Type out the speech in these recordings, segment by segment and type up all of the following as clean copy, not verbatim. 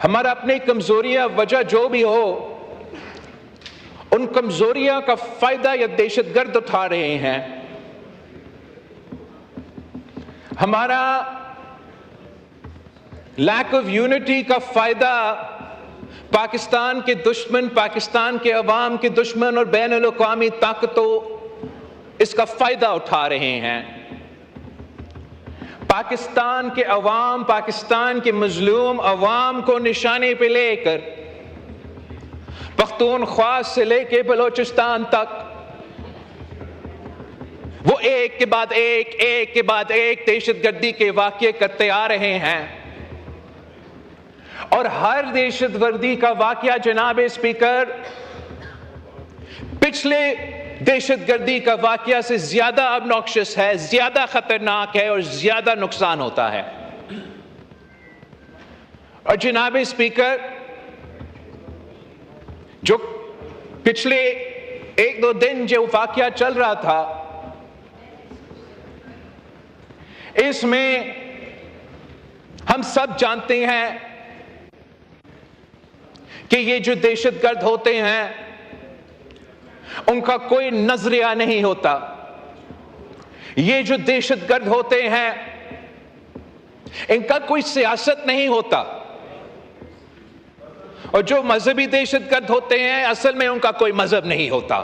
ہمارا اپنی کمزوریاں وجہ جو بھی ہو، ان کمزوریاں کا فائدہ یہ دہشت گرد اٹھا رہے ہیں. ہمارا لیک آف یونٹی کا فائدہ پاکستان کے دشمن، پاکستان کے عوام کے دشمن اور بین الاقوامی طاقتوں اس کا فائدہ اٹھا رہے ہیں. پاکستان کے عوام، پاکستان کے مظلوم عوام کو نشانے پہ لے کر پختونخوا سے لے کے بلوچستان تک وہ ایک کے بعد ایک دہشت گردی کے واقعے کرتے آ رہے ہیں. اور ہر دہشت گردی کا واقعہ جناب اسپیکر پچھلے دہشت گردی کا واقعہ سے زیادہ ابنوکشس ہے، زیادہ خطرناک ہے اور زیادہ نقصان ہوتا ہے. اور جناب اسپیکر جو پچھلے ایک دو دن جو واقعہ چل رہا تھا، اس میں ہم سب جانتے ہیں کہ یہ جو دہشت گرد ہوتے ہیں ان کا کوئی نظریہ نہیں ہوتا. یہ جو دہشت گرد ہوتے ہیں ان کا کوئی سیاست نہیں ہوتا. اور جو مذہبی دہشت گرد ہوتے ہیں اصل میں ان کا کوئی مذہب نہیں ہوتا.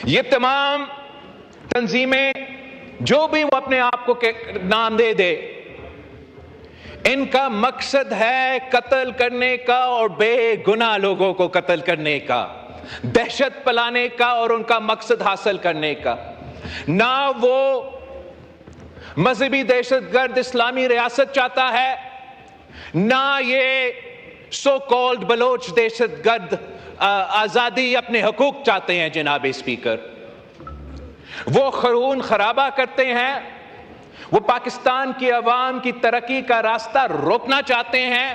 یہ تمام تنظیمیں جو بھی وہ اپنے آپ کو نام دے ان کا مقصد ہے قتل کرنے کا اور بے گناہ لوگوں کو قتل کرنے کا، دہشت پلانے کا اور ان کا مقصد حاصل کرنے کا. نہ وہ مذہبی دہشت گرد اسلامی ریاست چاہتا ہے، نہ یہ سو کالڈ بلوچ دہشت گرد آزادی اپنے حقوق چاہتے ہیں. جناب اسپیکر وہ خون خرابہ کرتے ہیں، وہ پاکستان کی عوام کی ترقی کا راستہ روکنا چاہتے ہیں،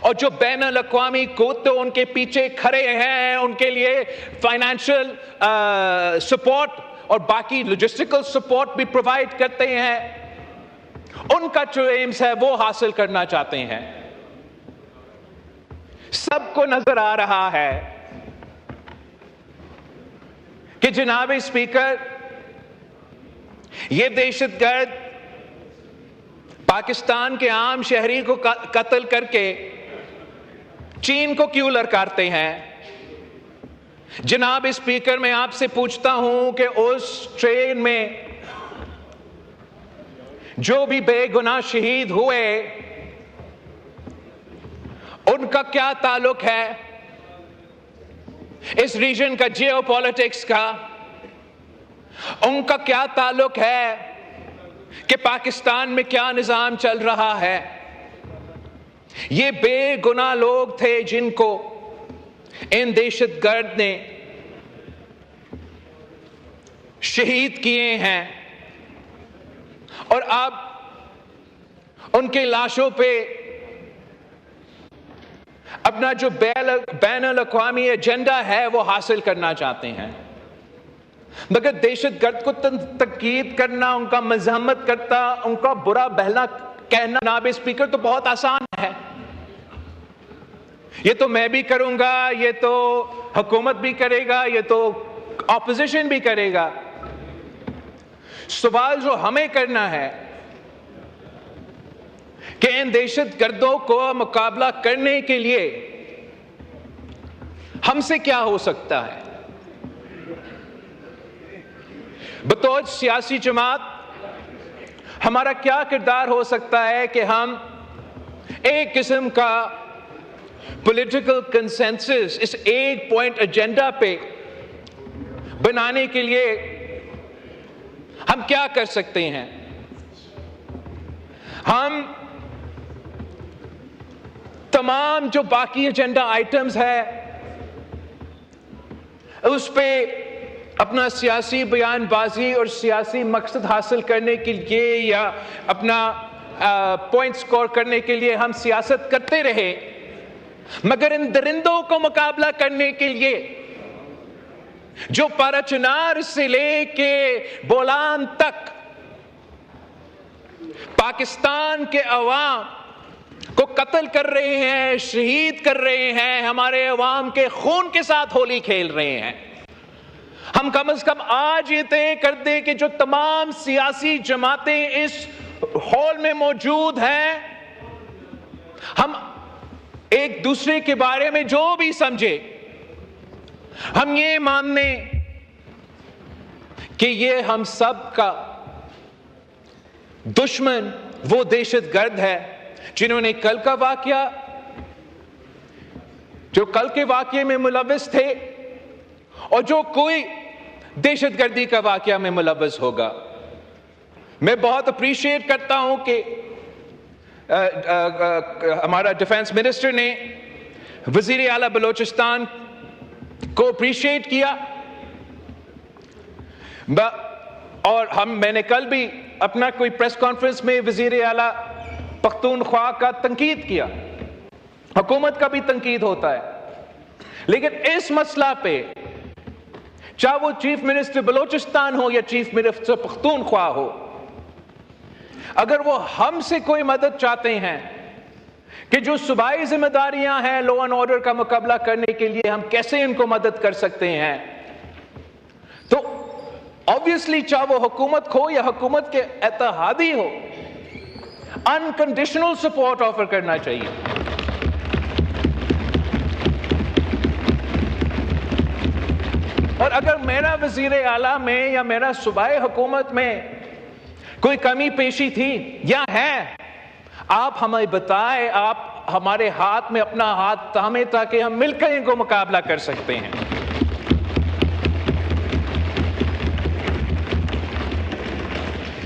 اور جو بین الاقوامی قوتیں ان کے پیچھے کھڑے ہیں ان کے لیے فائنینشل سپورٹ اور باقی لاجسٹیکل سپورٹ بھی پرووائڈ کرتے ہیں، ان کا جو ایمز ہے وہ حاصل کرنا چاہتے ہیں. سب کو نظر آ رہا ہے کہ جناب اسپیکر یہ دہشت گرد پاکستان کے عام شہری کو قتل کر کے چین کو کیوں للکارتے ہیں. جناب اسپیکر میں آپ سے پوچھتا ہوں کہ اس ٹرین میں جو بھی بے گناہ شہید ہوئے ان کا کیا تعلق ہے اس ریجن کا، جیو پالیٹکس کا؟ ان کا کیا تعلق ہے کہ پاکستان میں کیا نظام چل رہا ہے؟ یہ بے گناہ لوگ تھے جن کو ان دہشت گرد نے شہید کیے ہیں، اور اب ان کے لاشوں پہ اپنا جو بین الاقوامی ایجنڈا ہے وہ حاصل کرنا چاہتے ہیں. مگر دہشت گرد کو تنقید کرنا، ان کا مذمت کرتا، ان کا برا بھلا کہنا جناب اسپیکر تو بہت آسان ہے. یہ تو میں بھی کروں گا، یہ تو حکومت بھی کرے گا، یہ تو اپوزیشن بھی کرے گا. سوال جو ہمیں کرنا ہے کہ ان دہشت گردوں کو مقابلہ کرنے کے لیے ہم سے کیا ہو سکتا ہے. بطور سیاسی جماعت ہمارا کیا کردار ہو سکتا ہے کہ ہم ایک قسم کا پولیٹیکل کنسنسس اس ایک پوائنٹ ایجنڈا پہ بنانے کے لیے ہم کیا کر سکتے ہیں. ہم تمام جو باقی ایجنڈا آئٹمز ہے اس پہ اپنا سیاسی بیان بازی اور سیاسی مقصد حاصل کرنے کے لیے یا اپنا پوائنٹ سکور کرنے کے لیے ہم سیاست کرتے رہے، مگر ان درندوں کو مقابلہ کرنے کے لیے جو پرچنار سے لے کے بولان تک پاکستان کے عوام کو قتل کر رہے ہیں، شہید کر رہے ہیں، ہمارے عوام کے خون کے ساتھ ہولی کھیل رہے ہیں، ہم کم از کم آج یہ طے کر دیں کہ جو تمام سیاسی جماعتیں اس ہال میں موجود ہیں، ہم ایک دوسرے کے بارے میں جو بھی سمجھے، ہم یہ مان لیں کہ یہ ہم سب کا دشمن وہ دہشت گرد ہے جنہوں نے کل کا واقعہ، جو کل کے واقعے میں ملوث تھے، اور جو کوئی دہشت گردی کا واقعہ میں ملوث ہوگا۔ میں بہت اپریشیٹ کرتا ہوں کہ ہمارا ڈیفنس منسٹر نے وزیر اعلیٰ بلوچستان کو اپریشیٹ کیا، اور میں نے کل بھی اپنا کوئی پریس کانفرنس میں وزیر اعلیٰ پختونخوا کا تنقید کیا، حکومت کا بھی تنقید ہوتا ہے، لیکن اس مسئلہ پہ چاہے وہ چیف منسٹر بلوچستان ہو یا چیف منسٹر پختونخوا ہو، اگر وہ ہم سے کوئی مدد چاہتے ہیں کہ جو صوبائی ذمہ داریاں ہیں لا اینڈ آرڈر کا مقابلہ کرنے کے لیے ہم کیسے ان کو مدد کر سکتے ہیں، تو obviously چاہے وہ حکومت ہو یا حکومت کے اتحادی ہو، انکنڈیشنل سپورٹ آفر کرنا چاہیے۔ اور اگر میرا وزیر اعلیٰ میں یا میرا صوبائی حکومت میں کوئی کمی پیشی تھی یا ہے، آپ ہمیں بتائیں، آپ ہمارے ہاتھ میں اپنا ہاتھ تھامیں تاکہ ہم مل کر ان کو مقابلہ کر سکتے ہیں۔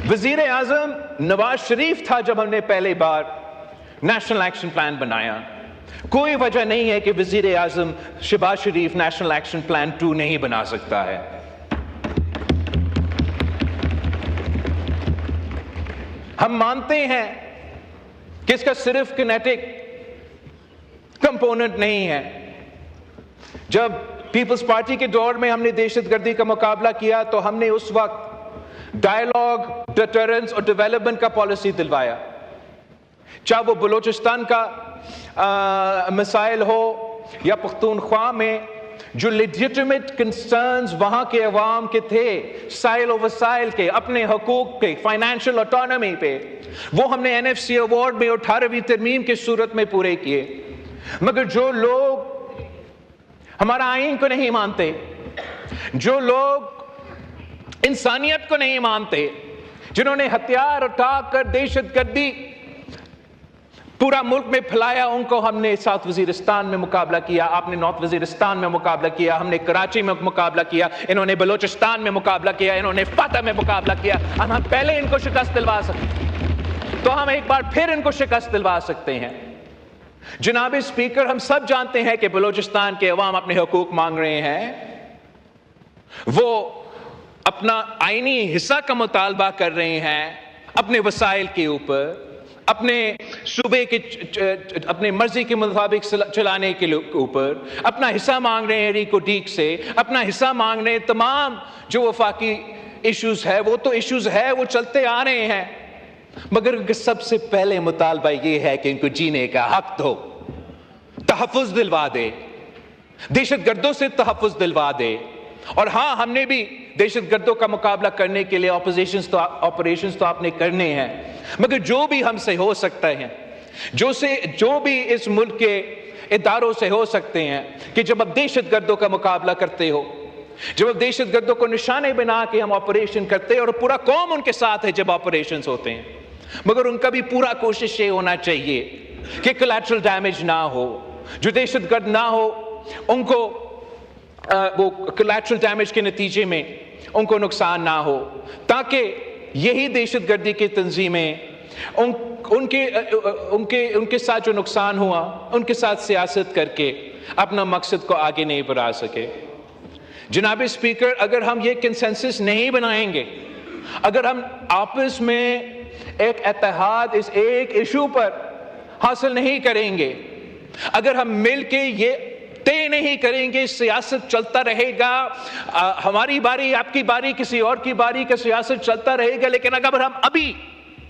وزیر اعظم نواز شریف تھا جب ہم نے پہلی بار نیشنل ایکشن پلان بنایا، کوئی وجہ نہیں ہے کہ وزیر اعظم شہباز شریف نیشنل ایکشن پلان 2 نہیں بنا سکتا ہے۔ ہم مانتے ہیں کہ اس کا صرف کینیٹک کمپوننٹ نہیں ہے۔ جب پیپلز پارٹی کے دور میں ہم نے دہشت گردی کا مقابلہ کیا تو ہم نے اس وقت ڈائیلاگ، ڈیٹرنس اور ڈیولپمنٹ کا پالیسی دلوایا، چاہے وہ بلوچستان کا مسائل ہو یا پختونخوا میں جو لیجیٹمیٹ کنسرنز وہاں کے عوام کے تھے، سائل و وسائل کے، اپنے حقوق پہ، فائنینشل آٹونومی پہ، وہ ہم نے این ایف سی ایوارڈ میں 18ویں ترمیم کی صورت میں پورے کیے۔ مگر جو لوگ ہمارا آئین کو نہیں مانتے، جو لوگ انسانیت کو نہیں مانتے، جنہوں نے ہتھیار اٹھا کر دہشت گردی پورا ملک میں پھیلایا، ان کو ہم نے ساؤتھ وزیرستان میں مقابلہ کیا، آپ نے نارتھ وزیرستان میں مقابلہ کیا، ہم نے کراچی میں مقابلہ کیا، انہوں نے بلوچستان میں مقابلہ کیا، انہوں نے فاتح میں مقابلہ کیا۔ ہم پہلے ان کو شکست دلوا سکتے تو ہم ایک بار پھر ان کو شکست دلوا سکتے ہیں۔ جناب اسپیکر، ہم سب جانتے ہیں کہ بلوچستان کے عوام اپنے حقوق مانگ رہے ہیں، وہ اپنا آئینی حصہ کا مطالبہ کر رہے ہیں اپنے وسائل کے اوپر، اپنے صوبے کے اپنے مرضی کے مطابق چلانے کے اوپر اپنا حصہ مانگ رہے ہیں ریکو ڈیک سے، اپنا حصہ مانگ رہے ہیں۔ تمام جو وفاقی ایشوز ہے وہ تو ایشوز ہے، وہ چلتے آ رہے ہیں، مگر ان کا سب سے پہلے مطالبہ یہ ہے کہ ان کو جینے کا حق دو، تحفظ دلوا دے، دہشت گردوں سے تحفظ دلوا دے۔ اور ہاں، ہم نے بھی دہشت گردوں کا مقابلہ کرنے کے لیے آپریشنز تو آپ نے کرنے ہیں، مگر جو بھی ہم سے ہو سکتا ہے، جو بھی اس ملک کے اداروں سے ہو سکتے ہیں، کہ جب آپ دہشت گردوں کا مقابلہ کرتے ہو، جب آپ دہشت گردوں کو نشانے بنا کے ہم آپریشن کرتے ہیں، اور پورا قوم ان کے ساتھ ہے جب آپریشنز ہوتے ہیں، مگر ان کا بھی پورا کوشش یہ ہونا چاہیے کہ کولیٹرل ڈیمیج نہ ہو، جو دہشت گرد نہ ہو ان کو وہ کولیٹرل ڈیمیج کے نتیجے میں ان کو نقصان نہ ہو، تاکہ یہی دہشت گردی کی تنظیمیں ان کے ساتھ جو نقصان ہوا ان کے ساتھ سیاست کر کے اپنا مقصد کو آگے نہیں بڑھا سکے۔ جناب اسپیکر، اگر ہم یہ کنسنسس نہیں بنائیں گے، اگر ہم آپس میں ایک اتحاد اس ایک ایشو پر حاصل نہیں کریں گے، اگر ہم مل کے یہ طے نہیں کریں گے سیاست چلتا رہے گا. ہماری باری، آپ کی باری، کسی اور کی باری کا سیاست چلتا رہے گا. لیکن اگر ہم ابھی